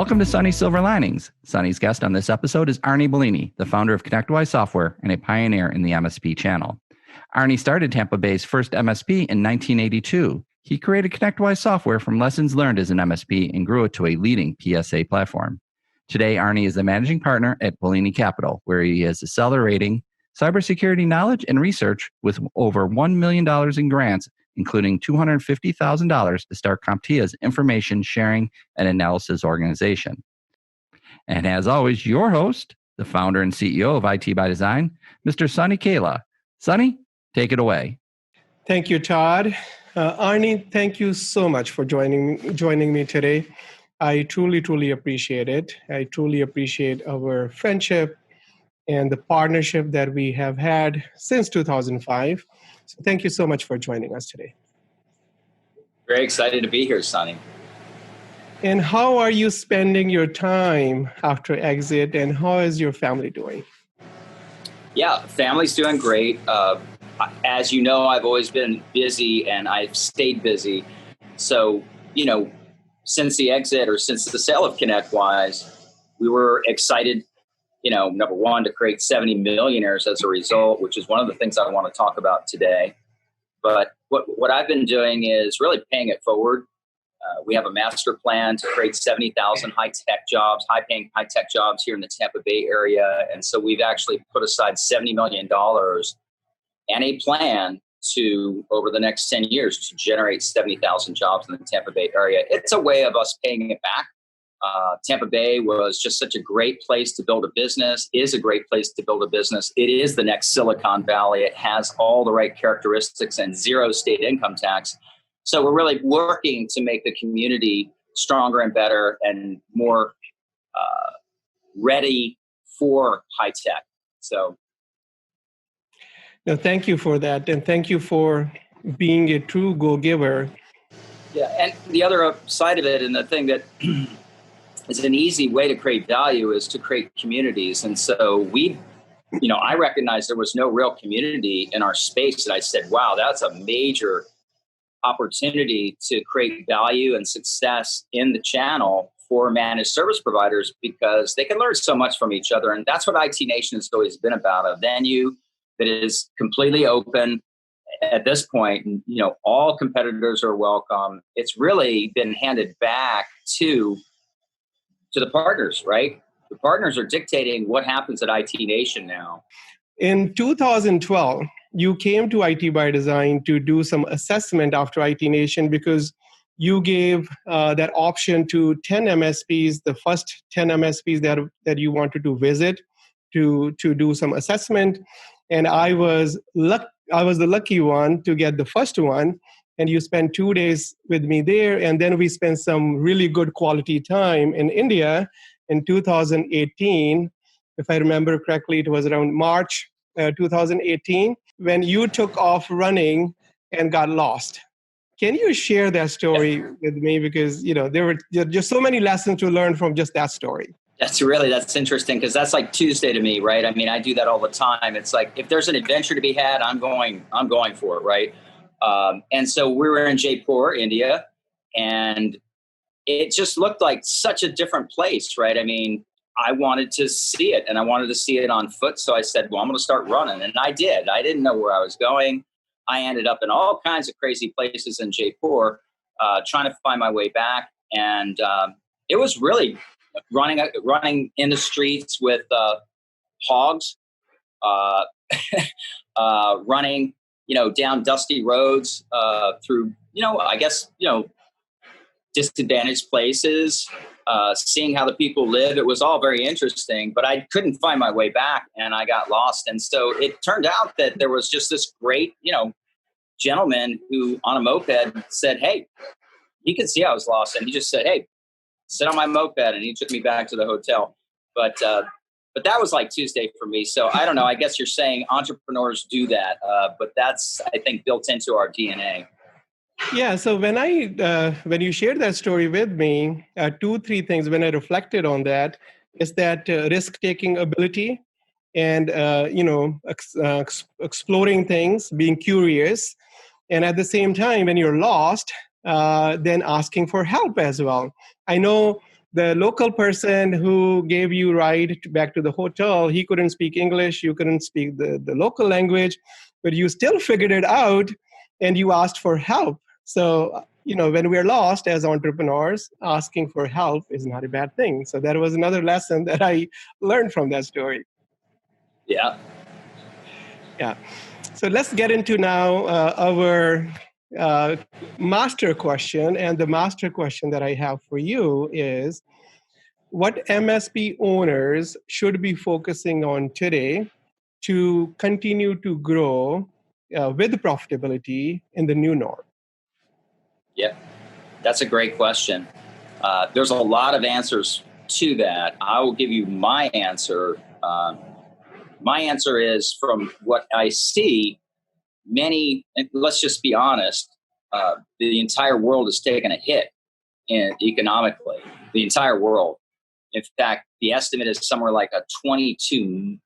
Welcome to Sunny Silver Linings. Sunny's guest on this episode is Arnie Bellini, the founder of ConnectWise Software and a pioneer in the MSP channel. Arnie started Tampa Bay's first MSP in 1982. He created ConnectWise Software from lessons learned as an MSP and grew it to a leading PSA platform. Today, Arnie is the managing partner at Bellini Capital, where he is accelerating cybersecurity knowledge and research with over $1 million in grants, including $250,000 to start CompTIA's information sharing and analysis organization. And as always, your host, the founder and CEO of IT by Design, Mr. Sunny Kaila. Sunny, take it away. Thank you, Todd. Arnie, thank you so much for joining me today. I truly appreciate it. I truly appreciate our friendship and the partnership that we have had since 2005. So thank you so much for joining us today. Very excited to be here, Sunny. And how are you spending your time after exit, and how is your family doing? Yeah, family's doing great. As you know, I've always been busy and I've stayed busy. So, since the exit or since the sale of ConnectWise, we were excited, number one, to create 70 millionaires as a result, which is one of the things I want to talk about today. But what I've been doing is really paying it forward. We have a master plan to create 70,000 high-paying high-tech jobs here in the Tampa Bay area. And so we've actually put aside $70 million and a plan to, over the next 10 years, to generate 70,000 jobs in the Tampa Bay area. It's a way of us paying it back. Tampa Bay was just such a great place to build a business, is a great place to build a business. It is the next Silicon Valley. It has all the right characteristics and zero state income tax. So we're really working to make the community stronger and better and more ready for high tech. So. No, thank you for that. And thank you for being a true go-giver. Yeah, and the other side of it, and the thing that is an easy way to create value, is to create communities. And so I recognized there was no real community in our space. And I said, wow, that's a major opportunity to create value and success in the channel for managed service providers, because they can learn so much from each other. And that's what IT Nation has always been about, a venue that is completely open. At this point, all competitors are welcome. It's really been handed back to the partners, right? The partners are dictating what happens at IT Nation now. In 2012, you came to IT by Design to do some assessment after IT Nation, because you gave that option to 10 MSPs, the first 10 MSPs that you wanted to visit to do some assessment. And I was the lucky one to get the first one. And you spent 2 days with me there. And then we spent some really good quality time in India in 2018. If I remember correctly, it was around March 2018, when you took off running and got lost. Can you share that story with me? Because, there were just so many lessons to learn from just that story. That's interesting, because that's like Tuesday to me, right? I mean, I do that all the time. It's like, if there's an adventure to be had, I'm going for it, right? And so we were in Jaipur, India, and it just looked like such a different place, right? I mean, I wanted to see it, and I wanted to see it on foot. So I said, well, I'm going to start running. And I did. I didn't know where I was going. I ended up in all kinds of crazy places in Jaipur, trying to find my way back. And it was really running in the streets with hogs, running, down dusty roads through, disadvantaged places, seeing how the people live. It was all very interesting, but I couldn't find my way back, and I got lost. And so it turned out that there was just this great, gentleman who on a moped said, hey, he could see I was lost. And he just said, hey, sit on my moped. And he took me back to the hotel. But that was like Tuesday for me. So I don't know. I guess you're saying entrepreneurs do that. But that's, I think, built into our DNA. Yeah. So when you shared that story with me, 2-3 things when I reflected on that is that risk-taking ability and, exploring things, being curious. And at the same time, when you're lost, then asking for help as well. I know the local person who gave you ride back to the hotel, he couldn't speak English, you couldn't speak the local language, but you still figured it out and you asked for help. So, when we're lost as entrepreneurs, asking for help is not a bad thing. So that was another lesson that I learned from that story. Yeah. Yeah. So let's get into now our master question. And the master question that I have for you is, what MSP owners should be focusing on today to continue to grow with profitability in the new norm? Yeah, that's a great question. There's a lot of answers to that. I will give you my answer. My answer is, from what I see, and let's just be honest, the entire world has taken a hit economically, the entire world. In fact, the estimate is somewhere like a $22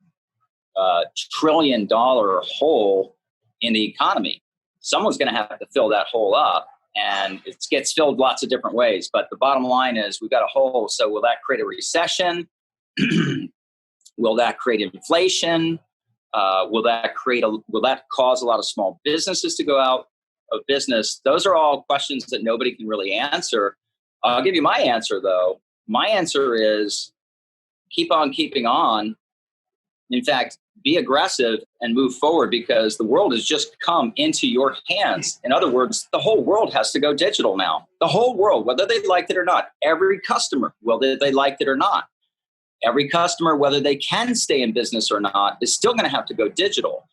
trillion hole in the economy. Someone's going to have to fill that hole up, and it gets filled lots of different ways. But the bottom line is, we've got a hole. So will that create a recession? Will that create inflation? Will that cause a lot of small businesses to go out of business? Those are all questions that nobody can really answer. I'll give you my answer, though. My answer is keep on keeping on. In fact, be aggressive and move forward, because the world has just come into your hands. In other words, the whole world has to go digital now. The whole world, whether they liked it or not. Every customer, whether they liked it or not. Every customer, whether they can stay in business or not, is still going to have to go digital.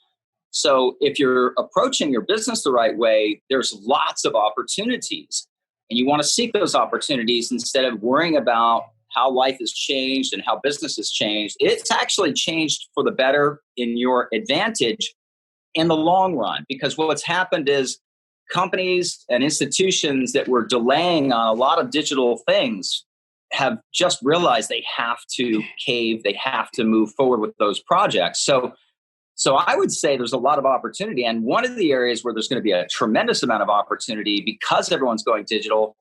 So if you're approaching your business the right way, there's lots of opportunities. And you want to seek those opportunities instead of worrying about how life has changed and how business has changed. It's actually changed for the better in your advantage in the long run, because what's happened is companies and institutions that were delaying on a lot of digital things have just realized they have to cave, they have to move forward with those projects. So I would say there's a lot of opportunity. And one of the areas where there's going to be a tremendous amount of opportunity, because everyone's going digital,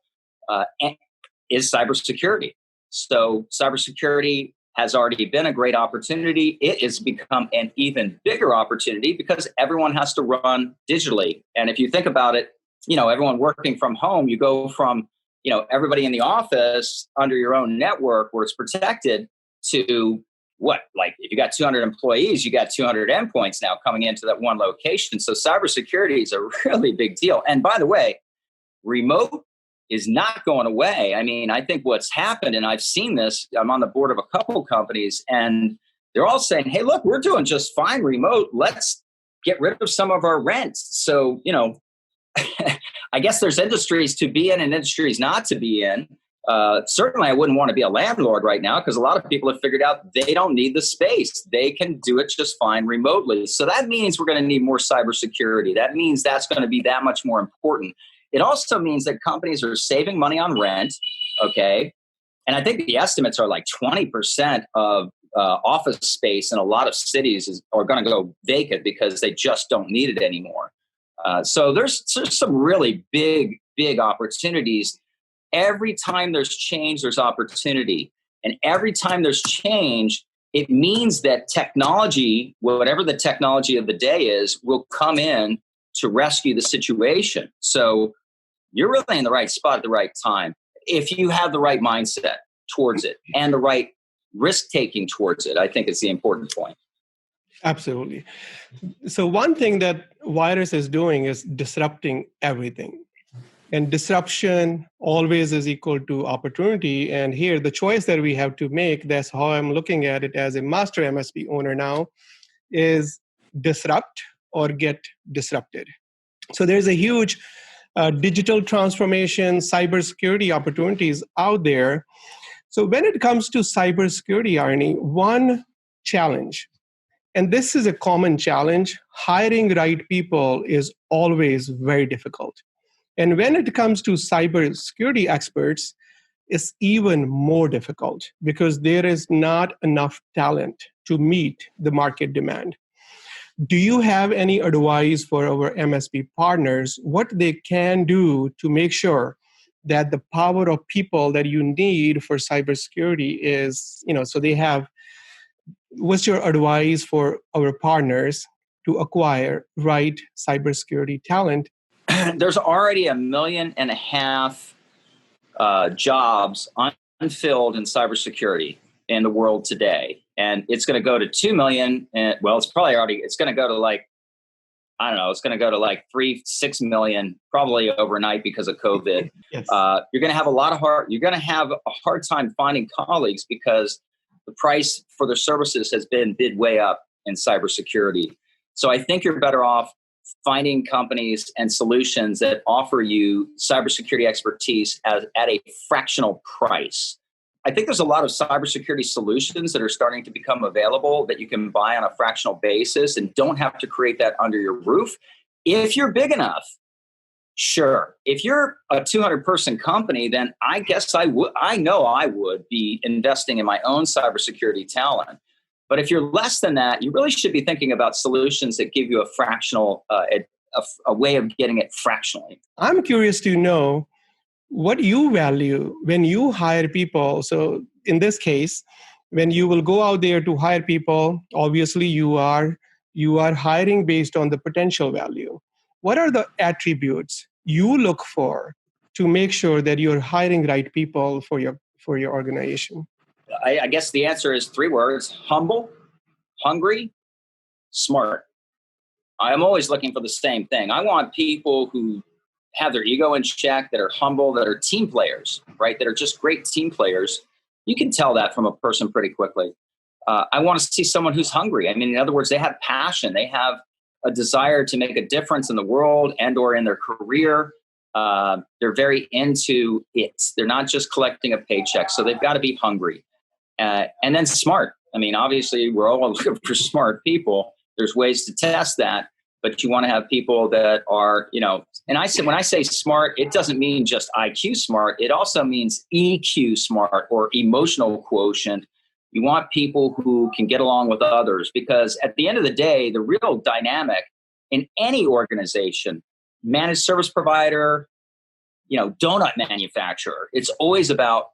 is cybersecurity. So cybersecurity has already been a great opportunity. It has become an even bigger opportunity because everyone has to run digitally. And if you think about it, everyone working from home, you go from, everybody in the office under your own network where it's protected to what? Like, if you got 200 employees, you got 200 endpoints now coming into that one location. So cybersecurity is a really big deal. And by the way, remote is not going away. I mean, I think what's happened, and I've seen this, I'm on the board of a couple companies, and they're all saying, hey, look, we're doing just fine remote. Let's get rid of some of our rents. So, I guess there's industries to be in and industries not to be in. Certainly, I wouldn't want to be a landlord right now, because a lot of people have figured out they don't need the space. They can do it just fine remotely. So that means we're going to need more cybersecurity. That means that's going to be that much more important. It also means that companies are saving money on rent, okay? And I think the estimates are like 20% of office space in a lot of cities are going to go vacant because they just don't need it anymore. So there's some really big opportunities. Every time there's change, there's opportunity. And every time there's change, it means that technology, whatever the technology of the day is, will come in to rescue the situation. So you're really in the right spot at the right time if you have the right mindset towards it and the right risk-taking towards it. I think it's the important point. Absolutely. So one thing that virus is doing is disrupting everything. And disruption always is equal to opportunity. And here, the choice that we have to make, that's how I'm looking at it as a master MSP owner now, is disrupt or get disrupted. So there's a huge digital transformation, cybersecurity opportunities out there. So when it comes to cybersecurity, Arnie, one challenge, and this is a common challenge, hiring right people is always very difficult. And when it comes to cybersecurity experts, it's even more difficult because there is not enough talent to meet the market demand. Do you have any advice for our MSP partners, what they can do to make sure that the power of people that you need for cybersecurity is, so they have, what's your advice for our partners to acquire right cybersecurity talent? There's already 1.5 million jobs unfilled in cybersecurity in the world today. And it's going to go to 2 million. Well, it's going to go to like, I don't know, it's going to go to like 6 million probably overnight because of COVID. Yes. You're going to have a hard time finding colleagues because the price for their services has been bid way up in cybersecurity. So I think you're better off finding companies and solutions that offer you cybersecurity expertise at a fractional price. I think there's a lot of cybersecurity solutions that are starting to become available that you can buy on a fractional basis and don't have to create that under your roof. If you're big enough, sure. If you're a 200-person company, then I guess I would be investing in my own cybersecurity talent. But if you're less than that, you really should be thinking about solutions that give you a fractional, a way of getting it fractionally. I'm curious to know what you value when you hire people. So in this case, when you will go out there to hire people, obviously you are hiring based on the potential value. What are the attributes you look for to make sure that you're hiring right people for your organization? I guess the answer is 3 words: humble, hungry, smart. I'm always looking for the same thing. I want people who have their ego in check, that are humble, that are team players, right? That are just great team players. You can tell that from a person pretty quickly. I want to see someone who's hungry. I mean, in other words, they have passion. They have a desire to make a difference in the world and or in their career. They're very into it. They're not just collecting a paycheck. So they've got to be hungry. And then smart. I mean, obviously, we're all looking for smart people. There's ways to test that. But you want to have people that are, and when I say smart, it doesn't mean just IQ smart. It also means EQ smart or emotional quotient. You want people who can get along with others, because at the end of the day, the real dynamic in any organization, managed service provider, donut manufacturer, it's always about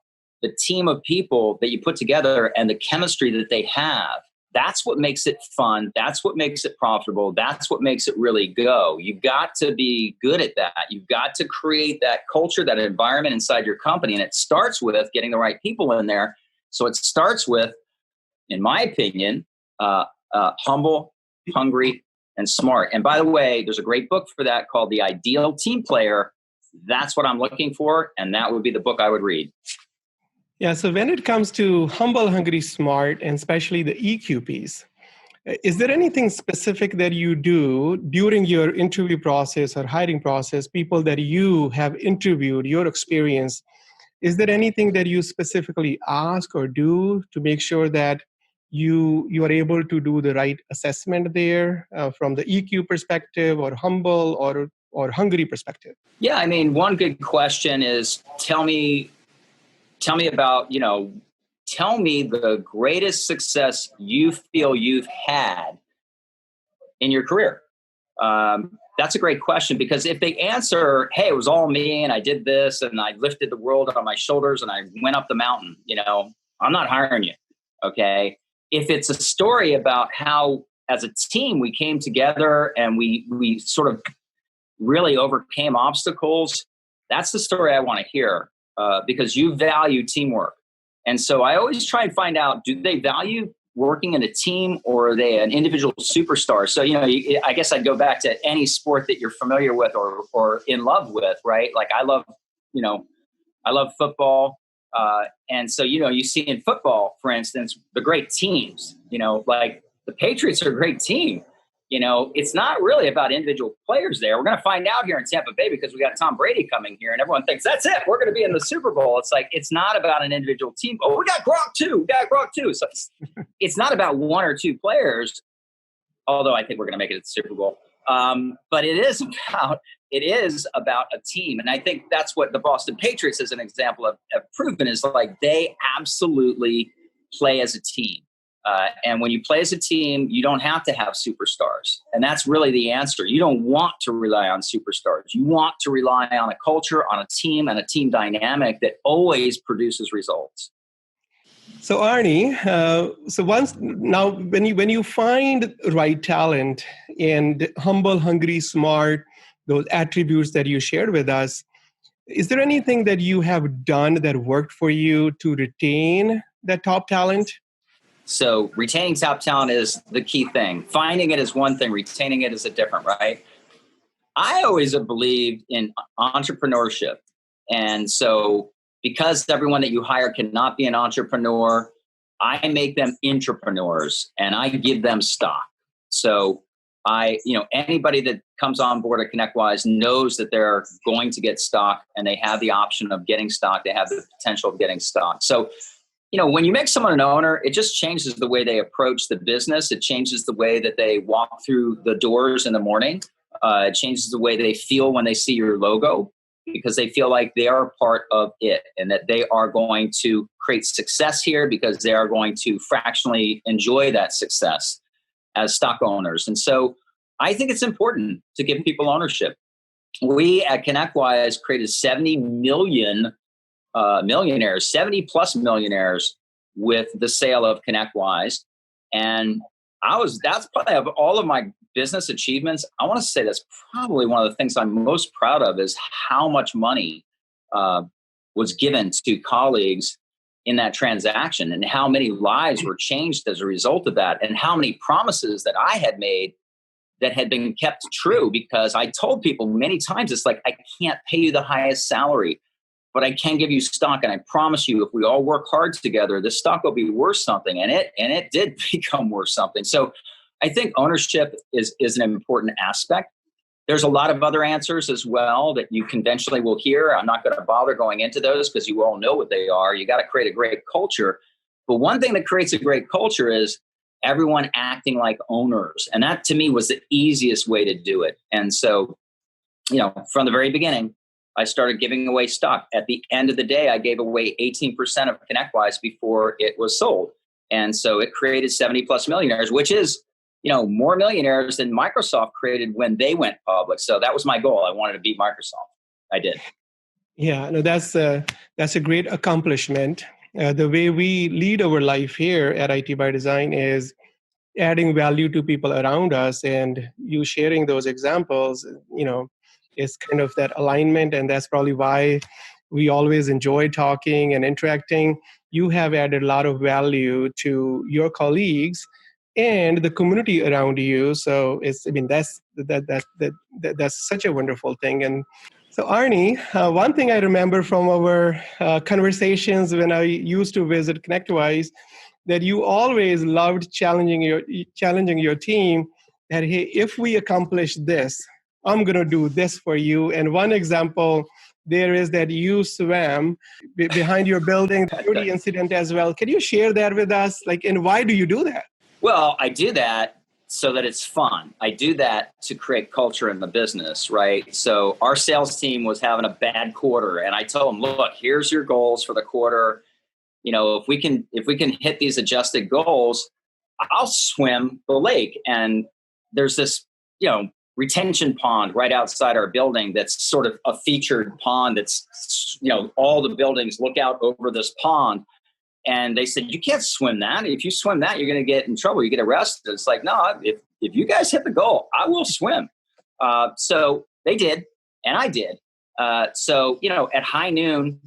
the team of people that you put together and the chemistry that they have. That's what makes it fun. That's what makes it profitable. That's what makes it really go. You've got to be good at that. You've got to create that culture, that environment inside your company. And it starts with getting the right people in there. So it starts with, in my opinion, humble, hungry, and smart. And by the way, there's a great book for that called The Ideal Team Player. That's what I'm looking for. And that would be the book I would read. Yeah, so when it comes to humble, hungry, smart, and especially the EQ piece, is there anything specific that you do during your interview process or hiring process, people that you have interviewed, your experience, is there anything that you specifically ask or do to make sure that you are able to do the right assessment there from the EQ perspective or humble or hungry perspective? Yeah, I mean, one good question is tell me about, tell me the greatest success you feel you've had in your career. That's a great question, because if they answer, hey, it was all me and I did this and I lifted the world on my shoulders and I went up the mountain, I'm not hiring you. Okay. If it's a story about how as a team we came together and we sort of really overcame obstacles, that's the story I want to hear. Because you value teamwork. And so I always try and find out, do they value working in a team or are they an individual superstar? So, I guess I'd go back to any sport that you're familiar with or in love with, right? Like I love football. And so, you see in football, for instance, the great teams, like the Patriots are a great team. It's not really about individual players there. We're going to find out here in Tampa Bay because we got Tom Brady coming here and everyone thinks that's it. We're going to be in the Super Bowl. It's like, it's not about an individual team. Oh, we got Gronk too. So it's not about 1 or 2 players, although I think we're going to make it to the Super Bowl. But it is about a team. And I think that's what the Boston Patriots as an example have proven is like they absolutely play as a team. And when you play as a team, you don't have to have superstars. And that's really the answer. You don't want to rely on superstars. You want to rely on a culture, on a team, and a team dynamic that always produces results. So Arnie, when you find right talent and humble, hungry, smart, those attributes that you shared with us, is there anything that you have done that worked for you to retain that top talent? So retaining top talent is the key thing. Finding it is one thing, retaining it is a different, right? I always have believed in entrepreneurship. And so because everyone that you hire cannot be an entrepreneur, I make them intrapreneurs and I give them stock. So anybody that comes on board at ConnectWise knows that they're going to get stock and they have the option of getting stock. They have the potential of getting stock. So, when you make someone an owner, it just changes the way they approach the business. It changes the way that they walk through the doors in the morning. It changes the way they feel when they see your logo, because they feel like they are a part of it and that they are going to create success here because they are going to fractionally enjoy that success as stock owners. And so I think it's important to give people ownership. We at ConnectWise created 70 million millionaires, 70 plus millionaires with the sale of ConnectWise. And that's probably of all of my business achievements, I want to say that's probably one of the things I'm most proud of is how much money was given to colleagues in that transaction and how many lives were changed as a result of that and how many promises that I had made that had been kept true, because I told people many times, it's like, I can't pay you the highest salary, but I can give you stock. And I promise you, if we all work hard together, this stock will be worth something. And it did become worth something. So I think ownership is an important aspect. There's a lot of other answers as well that you conventionally will hear. I'm not going to bother going into those because you all know what they are. You got to create a great culture. But one thing that creates a great culture is everyone acting like owners. And that to me was the easiest way to do it. And so, from the very beginning, I started giving away stock. At the end of the day, I gave away 18% of ConnectWise before it was sold. And so it created 70 plus millionaires, which is, more millionaires than Microsoft created when they went public. So that was my goal. I wanted to beat Microsoft. I did. Yeah, no, that's a great accomplishment. The way we lead our life here at IT by Design is adding value to people around us, and you sharing those examples, is kind of that alignment, and that's probably why we always enjoy talking and interacting. You have added a lot of value to your colleagues and the community around you. So that's such a wonderful thing. And so Arnie, one thing I remember from our conversations when I used to visit ConnectWise, that you always loved challenging your team. That, hey, if we accomplish this, I'm going to do this for you. And one example there is that you swam behind your building, the beauty incident as well. Can you share that with us? And why do you do that? Well, I do that so that it's fun. I do that to create culture in the business, right? So our sales team was having a bad quarter, and I told them, look, here's your goals for the quarter. If we can hit these adjusted goals, I'll swim the lake. And there's this, retention pond right outside our building that's sort of a featured pond that's, all the buildings look out over this pond. And they said, you can't swim that. If you swim that, you're going to get in trouble. You get arrested. It's like, no, if you guys hit the goal, I will swim. So they did, and I did. So, at high noon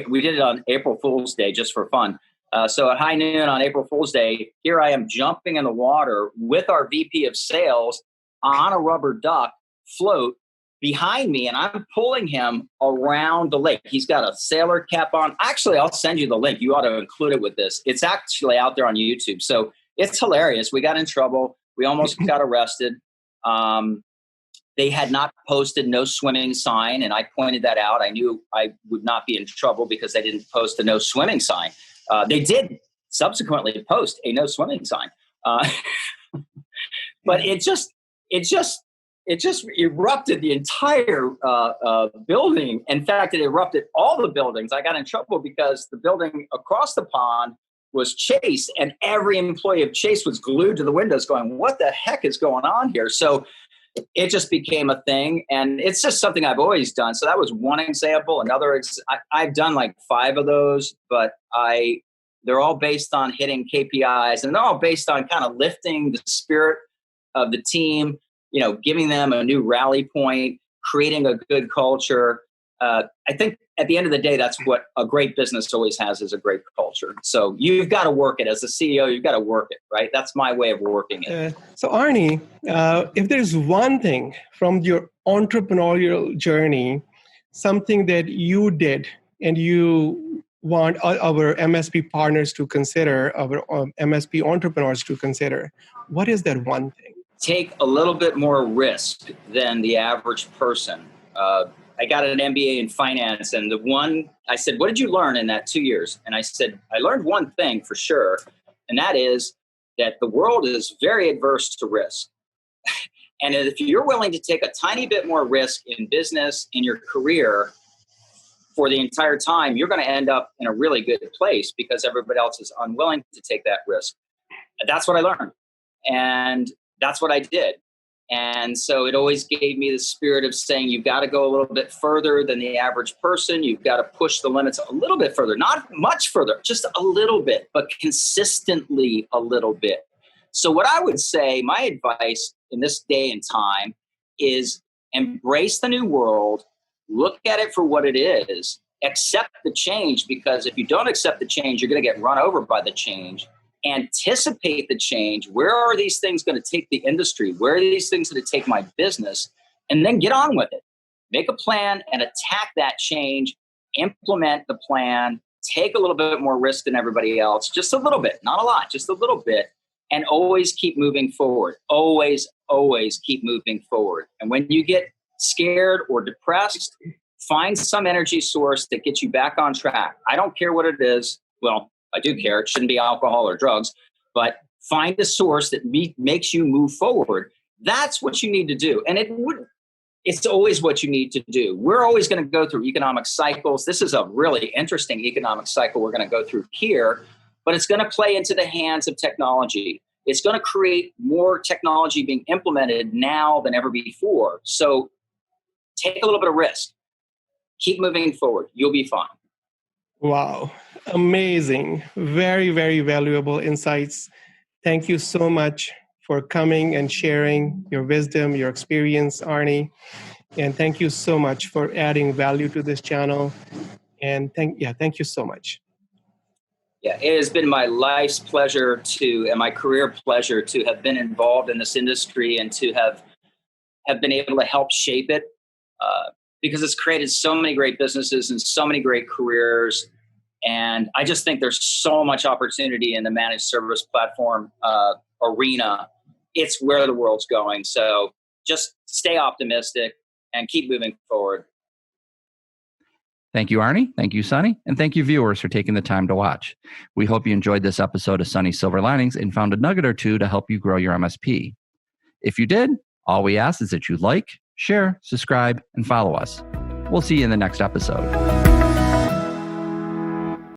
we did it on April Fool's Day just for fun. So at high noon on April Fool's Day, here I am jumping in the water with our VP of sales on a rubber duck float behind me, and I'm pulling him around the lake. He's got a sailor cap on. Actually, I'll send you the link. You ought to include it with this. It's actually out there on YouTube. So it's hilarious. We got in trouble. We almost got arrested. They had not posted no swimming sign, and I pointed that out. I knew I would not be in trouble because they didn't post a no swimming sign. They did subsequently post a no swimming sign. But it just erupted the entire building. In fact, it erupted all the buildings. I got in trouble because the building across the pond was Chase, and every employee of Chase was glued to the windows going, what the heck is going on here? So it just became a thing, and it's just something I've always done. So that was one example. Another, I've done like 5 of those, but they're all based on hitting KPIs, and they're all based on kind of lifting the spirit of the team, giving them a new rally point, creating a good culture. I think at the end of the day, that's what a great business always has, is a great culture. So you've got to work it. As a CEO, you've got to work it, right? That's my way of working it. So Arnie, if there's one thing from your entrepreneurial journey, something that you did and you want our MSP partners to consider, our MSP entrepreneurs to consider, what is that one thing? Take a little bit more risk than the average person. I got an MBA in finance, and I said, what did you learn in that 2 years? And I said, I learned one thing for sure, and that is that the world is very adverse to risk. And if you're willing to take a tiny bit more risk in business, in your career, for the entire time, you're going to end up in a really good place because everybody else is unwilling to take that risk. And that's what I learned. And that's what I did. And so it always gave me the spirit of saying, you've got to go a little bit further than the average person. You've got to push the limits a little bit further, not much further, just a little bit, but consistently a little bit. So what I would say, my advice in this day and time is embrace the new world, look at it for what it is, accept the change, because if you don't accept the change, you're going to get run over by the change. Anticipate the change. Where are these things going to take the industry? Where are these things going to take my business? And then get on with it. Make a plan and attack that change. Implement the plan. Take a little bit more risk than everybody else. Just a little bit, not a lot, just a little bit. And always keep moving forward. Always, always keep moving forward. And when you get scared or depressed, find some energy source that gets you back on track. I don't care what it is. Well, I do care. It shouldn't be alcohol or drugs, but find a source that makes you move forward. That's what you need to do. And it's always what you need to do. We're always going to go through economic cycles. This is a really interesting economic cycle we're going to go through here, but it's going to play into the hands of technology. It's going to create more technology being implemented now than ever before. So take a little bit of risk. Keep moving forward. You'll be fine. Wow. Amazing. Very, very valuable insights. Thank you so much for coming and sharing your wisdom, your experience, Arnie. And thank you so much for adding value to this channel. And thank you so much. Yeah, it has been my life's pleasure and my career pleasure to have been involved in this industry and to have been able to help shape it. Because it's created so many great businesses and so many great careers. And I just think there's so much opportunity in the managed service platform arena. It's where the world's going. So just stay optimistic and keep moving forward. Thank you, Arnie. Thank you, Sunny. And thank you, viewers, for taking the time to watch. We hope you enjoyed this episode of Sunny Silver Linings and found a nugget or two to help you grow your MSP. If you did, all we ask is that you like, share, subscribe, and follow us. We'll see you in the next episode.